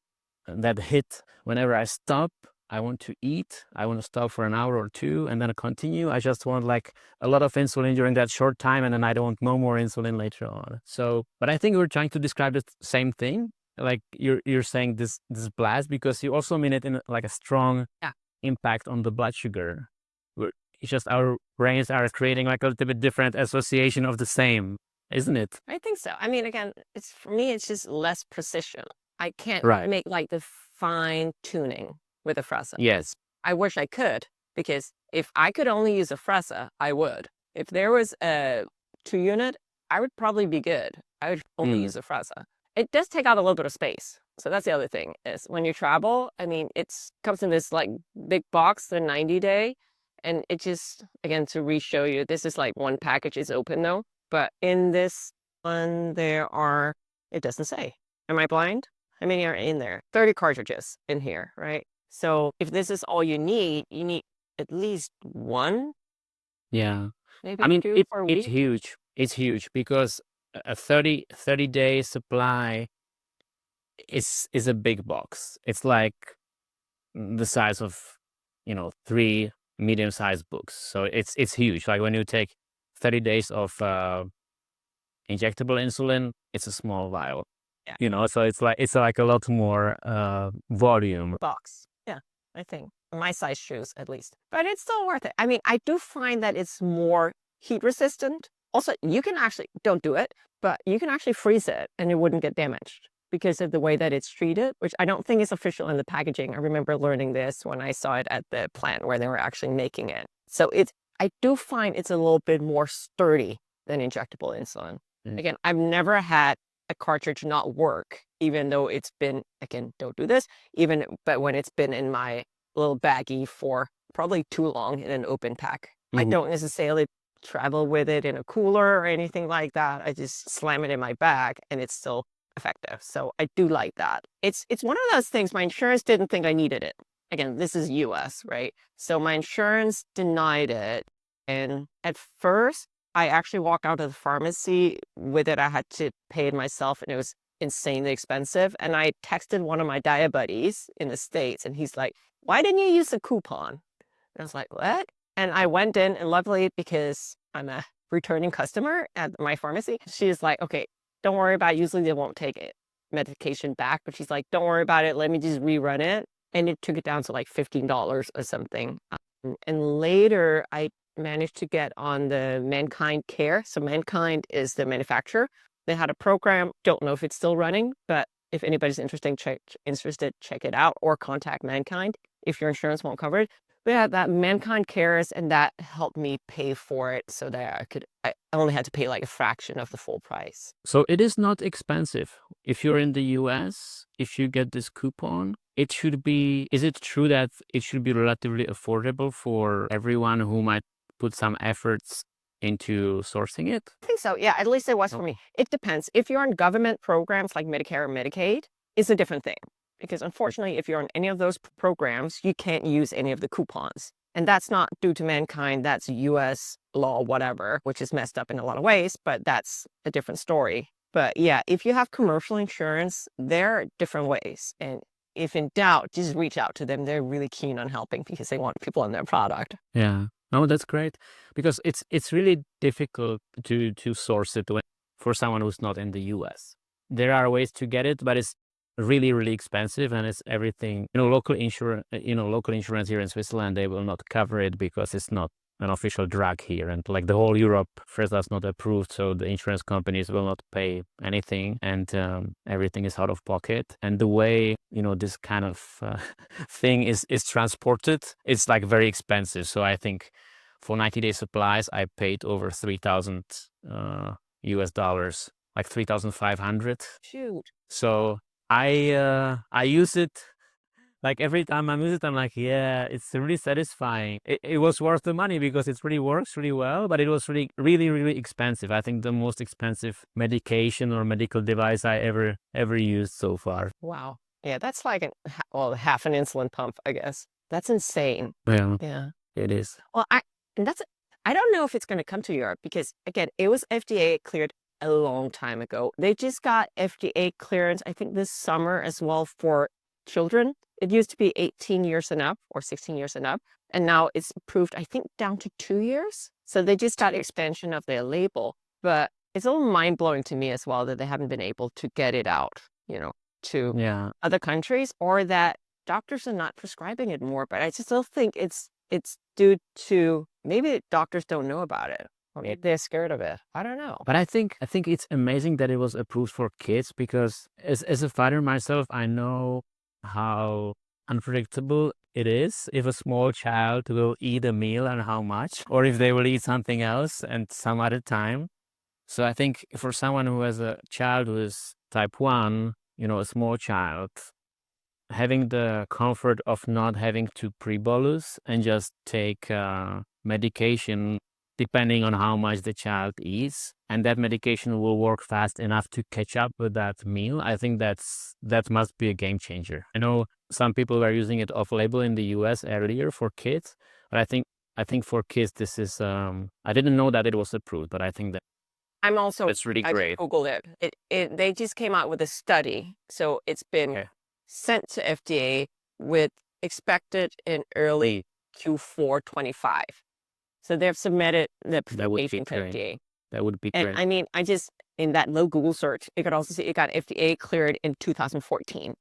hit whenever I stop. I want to eat. I want to stop for an hour or two and then continue. I just want like a lot of insulin during that short time, and then I don't want no more insulin later on. So, but I think we're trying to describe the same thing. Like you're saying this blast, because you also mean it in like a strong impact on the blood sugar. It's just our brains are creating like a little bit different association of the same, isn't it? I think so. I mean, again, for me, it's just less precision. I can't make like the fine tuning with Afrezza. Yes. I wish I could, because if I could only use Afrezza, I would. If there was a 2-unit, I would probably be good. I would only use Afrezza. It does take out a little bit of space. So that's the other thing, is when you travel, I mean, it comes in this like big box, the 90-day, and it just, again, to re-show you, this is like one package is open though, but in this one, it doesn't say. Am I blind? How many are in there? 30 cartridges in here, right? So if this is all you need at least one. Yeah. Maybe I mean, two for a week. it's huge. It's huge because a 30-day supply is a big box. It's like the size of, 3 medium-sized books. So it's huge. Like when you take 30 days of injectable insulin, it's a small vial. Yeah. So it's like a lot more volume. Box. Yeah, I think. My size shoes, at least. But it's still worth it. I mean, I do find that it's more heat resistant. Also, you can actually, don't do it, but you can actually freeze it and it wouldn't get damaged because of the way that it's treated, which I don't think is official in the packaging. I remember learning this when I saw it at the plant where they were actually making it. So I do find it's a little bit more sturdy than injectable insulin. Again, I've never had a cartridge not work, even though it's been, again, don't do this, but when it's been in my little baggie for probably too long in an open pack. I don't necessarily travel with it in a cooler or anything like that. I just slam it in my bag and it's still effective. So I do like that. It's one of those things, my insurance didn't think I needed it. Again, this is US, right? So my insurance denied it. And at first, I actually walked out of the pharmacy with it. I had to pay it myself, and it was insanely expensive. And I texted one of my diet buddies in the States, and he's like, why didn't you use a coupon? And I was like, what? And I went in, and luckily, because I'm a returning customer at my pharmacy, she's like, okay, don't worry about it. Usually they won't take it medication back, but she's like, don't worry about it. Let me just rerun it. And it took it down to like $15 or something. And later I managed to get on the Mankind Care. So Mankind is the manufacturer. They had a program. Don't know if it's still running, but if anybody's interested, check it out, or contact Mankind if your insurance won't cover it. We had that Mankind Cares, and that helped me pay for it so that I only had to pay like a fraction of the full price. So it is not expensive. If you're in the US, if you get this coupon, it should be, is it true that it should be relatively affordable for everyone who might put some efforts into sourcing it? I think so. Yeah, at least it was for me. It depends. If you're on government programs like Medicare or Medicaid, it's a different thing. Because unfortunately, if you're on any of those programs, you can't use any of the coupons. And that's not due to mankind, that's US law, whatever, which is messed up in a lot of ways, but that's a different story. But yeah, if you have commercial insurance, there are different ways. And if in doubt, just reach out to them. They're really keen on helping because they want people on their product. Yeah. No, that's great, because it's really difficult to source it for someone who's not in the US. There are ways to get it, but it's really, really expensive, and it's everything. Local insurance here in Switzerland, they will not cover it because it's not an official drug here, and like the whole Europe, Afrezza is not approved, so the insurance companies will not pay anything, and everything is out of pocket. And the way this kind of thing is transported, it's like very expensive. So I think for 90-day supplies, I paid over 3,000 US dollars, like 3,500. Shoot. So I use it. Like every time I use it, I'm like, yeah, it's really satisfying. It was worth the money because it really works really well, but it was really, really, really expensive. I think the most expensive medication or medical device I ever used so far. Wow. Yeah, that's like half an insulin pump, I guess. That's insane. Yeah, Yeah. it is. Well, I don't know if it's going to come to Europe because again, it was FDA cleared a long time ago. They just got FDA clearance, I think this summer as well for children. It used to be 18 years and up or 16 years and up. And now it's approved, I think, down to 2 years. So they just got expansion of their label. But it's a little mind blowing to me as well that they haven't been able to get it out, to other countries, or that doctors are not prescribing it more. But I just still think it's due to maybe doctors don't know about it. Or maybe they're scared of it. I don't know. But I think it's amazing that it was approved for kids, because as a father myself, I know how unpredictable it is if a small child will eat a meal and how much, or if they will eat something else and some other time. So I think for someone who has a child who is type 1, a small child, having the comfort of not having to pre-bolus and just take medication depending on how much the child eats, and that medication will work fast enough to catch up with that meal, I think that must be a game changer. I know some people were using it off-label in the US earlier for kids, but I think for kids this is I didn't know that it was approved, but I think that it's really great. I Googled it. They just came out with a study. So it's been sent to FDA with expected in early Q4 25. So they've submitted the application to FDA. That would be great. And I mean, in that low Google search, it could also see it got FDA cleared in 2014.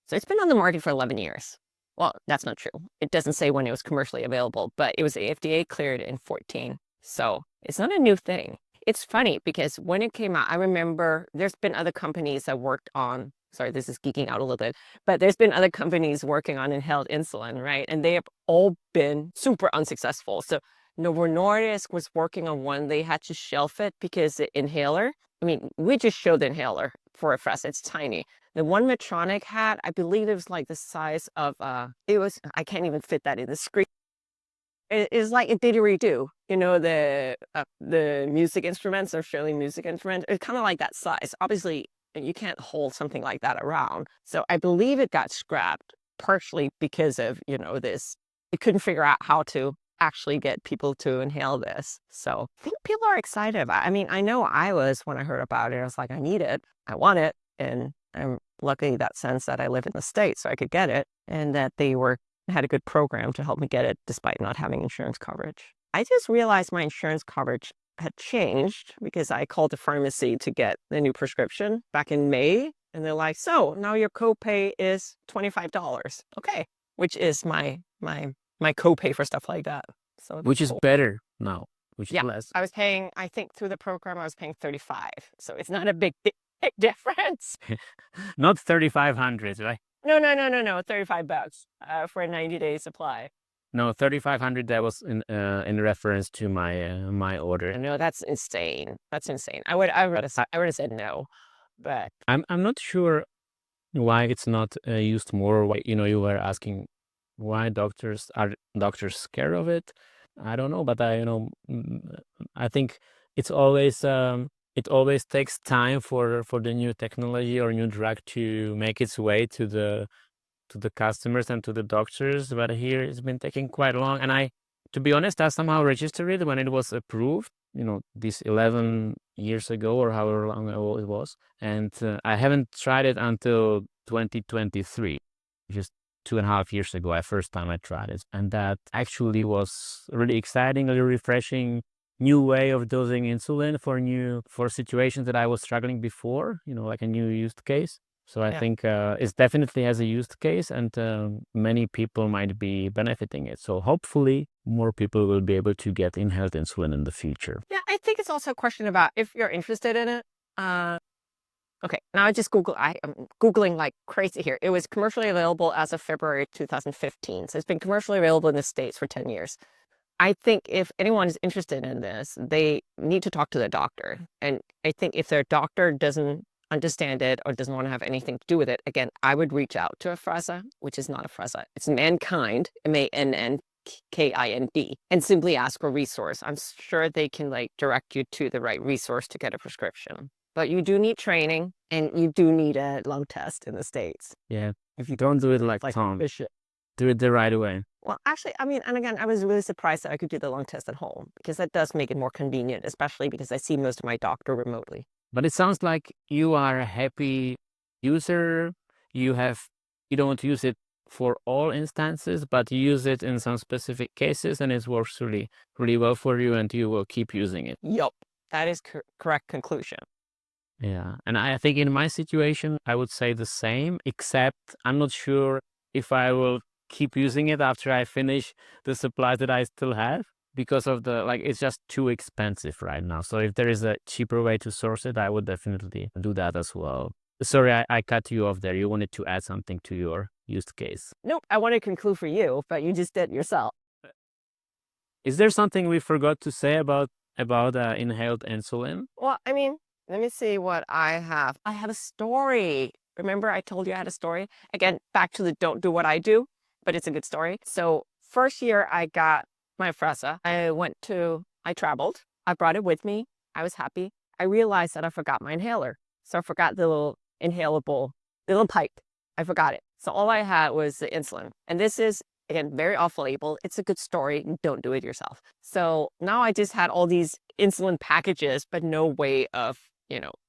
So it's been on the market for 11 years. Well, that's not true. It doesn't say when it was commercially available, but it was FDA cleared in 14. So it's not a new thing. It's funny because when it came out, I remember there's been other companies that worked on, sorry, this is geeking out a little bit, but there's been other companies working on inhaled insulin, right? And they have all been super unsuccessful. So Novo Nordisk was working on one. They had to shelf it because the inhaler, I mean, we just showed the inhaler for Afrezza. It's tiny. The one Medtronic had, I believe it was like the size of, I can't even fit that in the screen. It is like a didgeridoo, the music instruments are showing music instruments. It's kind of like that size. Obviously, you can't hold something like that around. So I believe it got scrapped partially because of, this. It couldn't figure out how to actually get people to inhale this. So I think people are excited. I mean, I know I was when I heard about it. I was like, I need it. I want it. And I'm lucky that sense that I live in the States so I could get it, and that they had a good program to help me get it despite not having insurance coverage. I just realized my insurance coverage had changed because I called the pharmacy to get the new prescription back in May. And they're like, so now your copay is $25. Okay. Which is my copay for stuff like that. So which is better now, which is less. I was paying, I think through the program, I was paying $35. So it's not a big difference. Not 3,500, right? No, $35 for a 90-day supply. No, 3,500. That was in reference to my order. No, that's insane. That's insane. I would have said no, but I'm not sure why it's not used more. Why, you were asking why are doctors scared of it? I don't know, but I think it's always it always takes time for the new technology or new drug to make its way to the to the customers and to the doctors, but here it's been taking quite long. And to be honest, I somehow registered it when it was approved, this 11 years ago or however long ago it was. And I haven't tried it until 2023, just 2.5 years ago, first time I tried it. And that actually was really exciting, really refreshing, new way of dosing insulin for situations that I was struggling before, like a new use case. So I think it definitely has a use case, and many people might be benefiting it. So hopefully more people will be able to get inhaled insulin in the future. Yeah, I think it's also a question about if you're interested in it. Okay, now I am Googling like crazy here. It was commercially available as of February 2015. So it's been commercially available in the States for 10 years. I think if anyone is interested in this, they need to talk to their doctor. And I think if their doctor doesn't understand it or doesn't want to have anything to do with it, again, I would reach out to Afrezza, which is not Afrezza. It's Mankind, MANNKIND, and simply ask for a resource. I'm sure they can like direct you to the right resource to get a prescription. But you do need training, and you do need a lung test in the States. Yeah, if you don't do it like Tom, do it the right way. Well, actually, I mean, and again, I was really surprised that I could do the lung test at home, because that does make it more convenient, especially because I see most of my doctor remotely. But it sounds like you are a happy user. You don't use it for all instances, but you use it in some specific cases, and it works really, really well for you, and you will keep using it. Yup, that is correct conclusion. Yeah, and I think in my situation, I would say the same, except I'm not sure if I will keep using it after I finish the supplies that I still have, because of it's just too expensive right now. So if there is a cheaper way to source it, I would definitely do that as well. Sorry, I cut you off there. You wanted to add something to your use case. Nope, I want to conclude for you, but you just did yourself. Is there something we forgot to say about inhaled insulin? Well, I mean, let me see what I have. I have a story. Remember I told you I had a story? Again, back to the don't do what I do, but it's a good story. So first year I got my Afrezza, I traveled. I brought it with me. I was happy. I realized that I forgot my inhaler. So I forgot the little inhalable, the little pipe. I forgot it. So all I had was the insulin. And this is, again, very off-label. It's a good story. Don't do it yourself. So now I just had all these insulin packages, but no way of,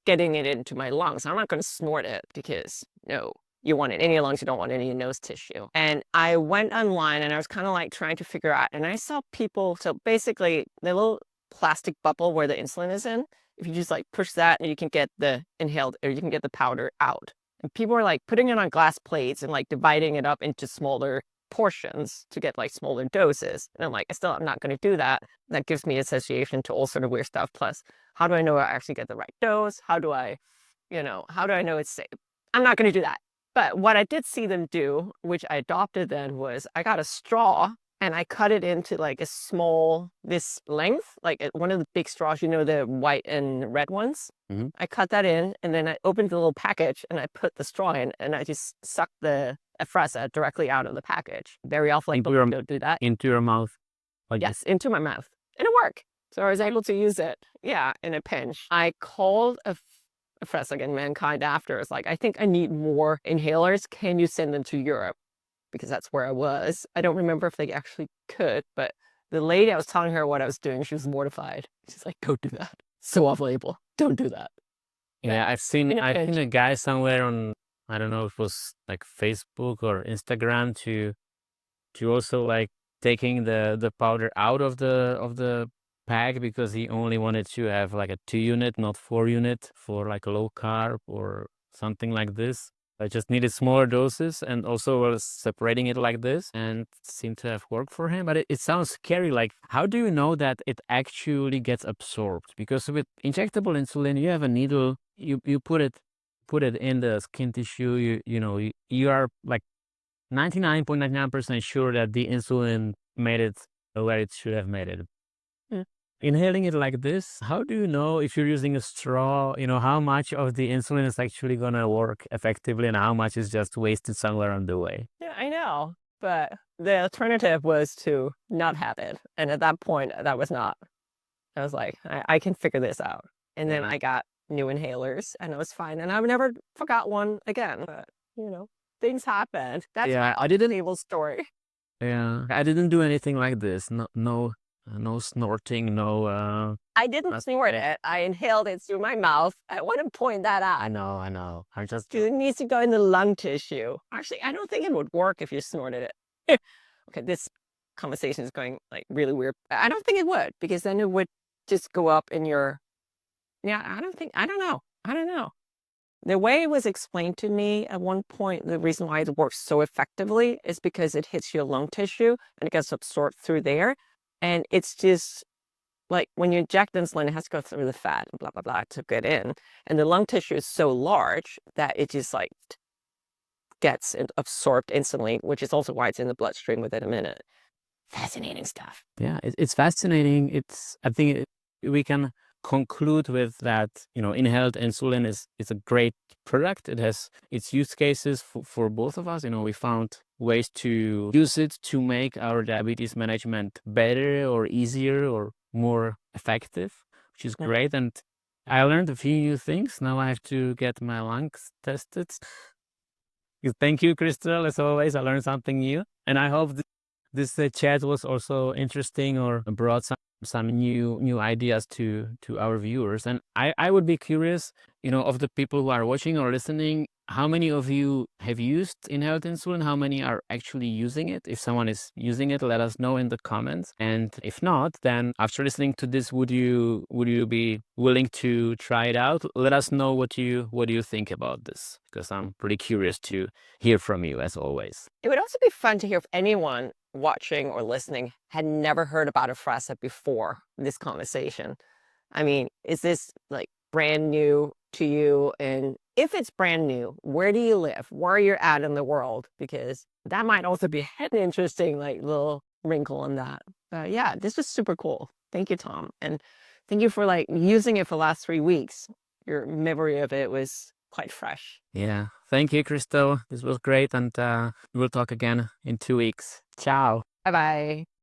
getting it into my lungs. I'm not going to snort it, because no, you want it in your lungs. You don't want it in your nose tissue. And I went online, and I was kind of like trying to figure out, and I saw people, so basically the little plastic bubble where the insulin is in, if you just like push that, and you can get the inhaled, or you can get the powder out. And people are like putting it on glass plates and like dividing it up into smaller portions to get like smaller doses. And I'm like, I'm not going to do that. That gives me association to all sort of weird stuff. Plus, how do I know I actually get the right dose? How do I know it's safe? I'm not going to do that. But what I did see them do, which I adopted then, was I got a straw and I cut it into like this length, like one of the big straws, the white and red ones. Mm-hmm. I cut that in, and then I opened the little package and I put the straw in, and I just sucked the Afrezza directly out of the package. Very off-label, don't do that. Into your mouth? Yes, into my mouth. And it worked. So I was able to use it, in a pinch. I called Afrezza, again, Mankind, after. It's like, I think I need more inhalers. Can you send them to Europe? Because that's where I was. I don't remember if they actually could, but the lady, I was telling her what I was doing, she was mortified. She's like, don't do that. So off-label. Don't do that. Yeah, I've seen a guy somewhere on, I don't know if it was like Facebook or Instagram, to also like taking the powder out of the pack, because he only wanted to have like a 2-unit, not 4-unit, for like low carb or something like this. I just needed smaller doses, and also was separating it like this, and seemed to have worked for him. But it sounds scary. Like, how do you know that it actually gets absorbed? Because with injectable insulin, you have a needle, you put it in the skin tissue. You are like 99.99% sure that the insulin made it where it should have made it. Inhaling it like this, how do you know if you're using a straw, how much of the insulin is actually going to work effectively and how much is just wasted somewhere on the way? Yeah, I know. But the alternative was to not have it. And at that point, that was not. I was like, I can figure this out. And then I got new inhalers, and it was fine. And I've never forgot one again. But, things happened. That's Yeah, I an didn't. evil story. Yeah, I didn't do anything like this. No snorting. No. I didn't snort it. I inhaled it through my mouth. I want to point that out. I know. I know. I'm just. It needs to go in the lung tissue. Actually, I don't think it would work if you snorted it. Okay, this conversation is going like really weird. I don't think it would, because then it would just go up in your. Yeah, I don't know. I don't know. The way it was explained to me at one point, the reason why it works so effectively is because it hits your lung tissue and it gets absorbed through there. And it's just like when you inject insulin, it has to go through the fat and blah, blah, blah to get in. And the lung tissue is so large that it just like gets absorbed instantly, which is also why it's in the bloodstream within a minute. Fascinating stuff. Yeah, it's fascinating. I think we can conclude with that, inhaled insulin is a great product. It has its use cases for both of us. We found ways to use it to make our diabetes management better or easier or more effective, which is great. And I learned a few new things. Now I have to get my lungs tested. Thank you, Crystal. As always, I learned something new, and I hope this chat was also interesting or brought some new ideas to our viewers. And I would be curious, of the people who are watching or listening, how many of you have used inhaled insulin? How many are actually using it? If someone is using it, let us know in the comments. And if not, then after listening to this, would you be willing to try it out? Let us know what you think about this, because I'm pretty curious to hear from you, as always. It would also be fun to hear if anyone watching or listening had never heard about Afrezza before this conversation. I mean, is this like brand new to you? And if it's brand new, where do you live? Where are you at in the world? Because that might also be an interesting like little wrinkle in that. But yeah, this was super cool. Thank you, Tom. And thank you for like using it for the last 3 weeks. Your memory of it was quite fresh. Yeah. Thank you, Crystal. This was great. And we'll talk again in 2 weeks. Ciao. Bye-bye.